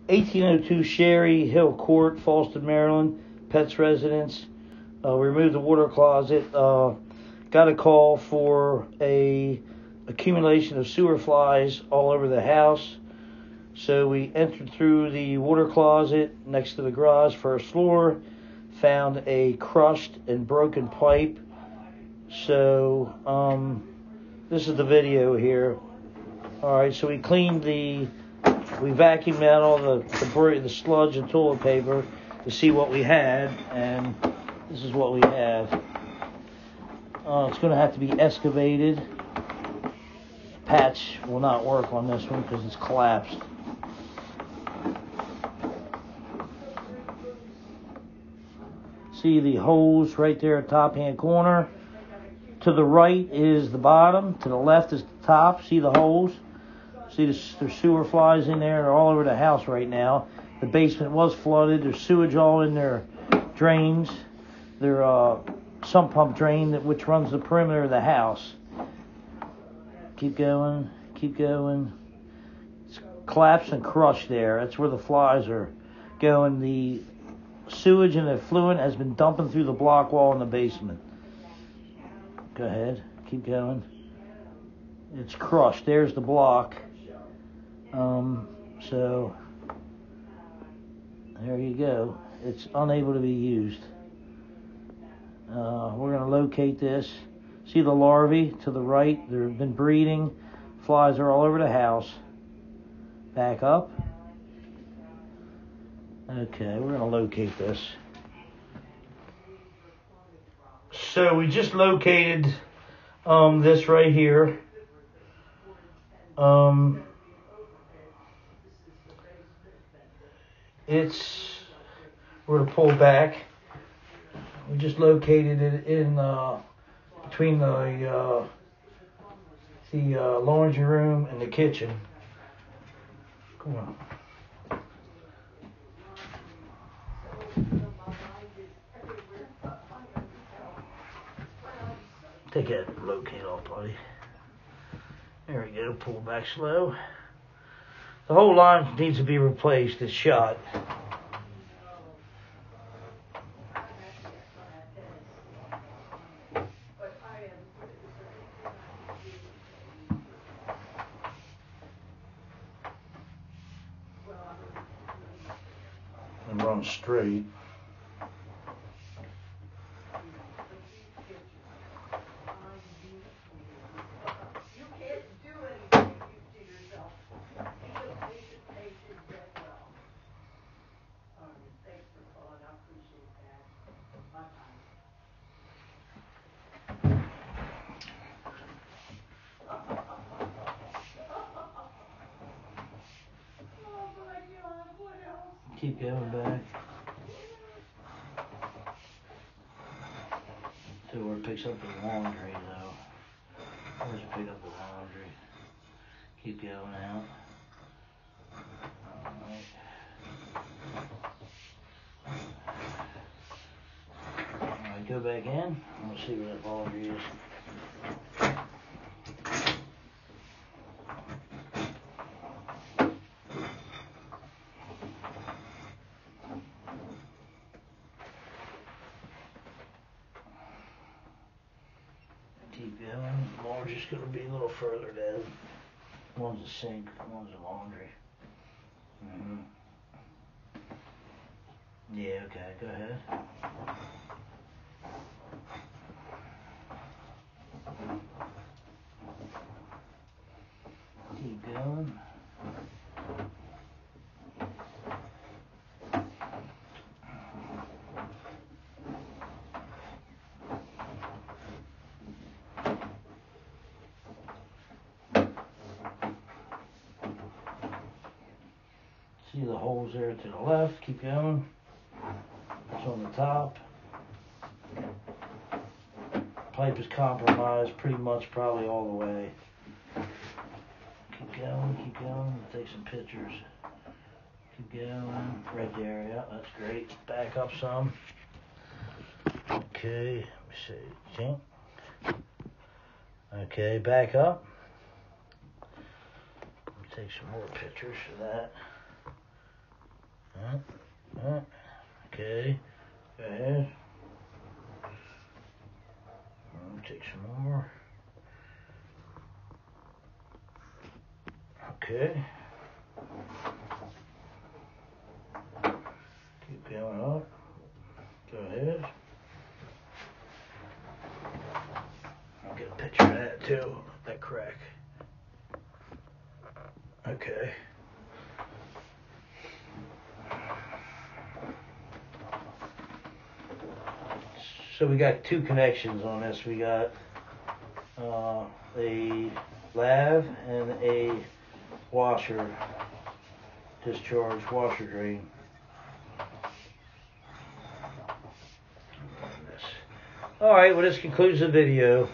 1802 Sherry Hill Court, Falston, Maryland. Petz residence. We removed the water closet. Got a call for a accumulation of sewer flies all over the house. So we entered through the water closet next to the garage, first floor, found a crushed and broken pipe. So this is the video here. All right, so we vacuumed out all the sludge and toilet paper to see what we had, and this is what we have. It's going to have to be excavated. Patch will not work on this one because it's collapsed. See the hose right there at top hand corner. To the right is the bottom. To the left is the top. See the holes? See there's sewer flies in there. They're all over the house right now. The basement was flooded. There's sewage all in their drains. Their sump pump drain which runs the perimeter of the house. Keep going. Keep going. It's collapsed and crushed there. That's where the flies are going. The sewage and effluent has been dumping through the block wall in the basement. Go ahead. Keep going. It's crushed. There's the block. So there you go. It's unable to be used. We're going to locate this. See the larvae to the right? They've been breeding. Flies are all over the house. Back up. Okay, we're going to locate this. So we just located this right here. We're going to pull back. We just located it in between the laundry room and the kitchen. Come on. Take that locate off, buddy. There we go. Pull back slow. The whole line needs to be replaced. It's shot. And run straight. Keep going back. So where it picks up the laundry though. Where's it pick up the laundry? Keep going out. Alright, go back in. Let's see where that laundry is. Keep going. The laundry's going to be a little further down. One's a sink, one's a laundry. Yeah, okay, go ahead. Keep going. See the holes there to the left. Keep going. It's on the top. Pipe is compromised pretty much probably all the way. Keep going, keep going. Take some pictures. Keep going. Right there, yeah, that's great. Back up some. Okay, let me see. Okay, back up. Take some more pictures of that. Okay. Go ahead. Take some more. Okay. Keep going up. Go ahead. I'll get a picture of that too, that crack. Okay. So we got two connections on this. We got a slab and a washer, discharge washer drain. Alright, well this concludes the video.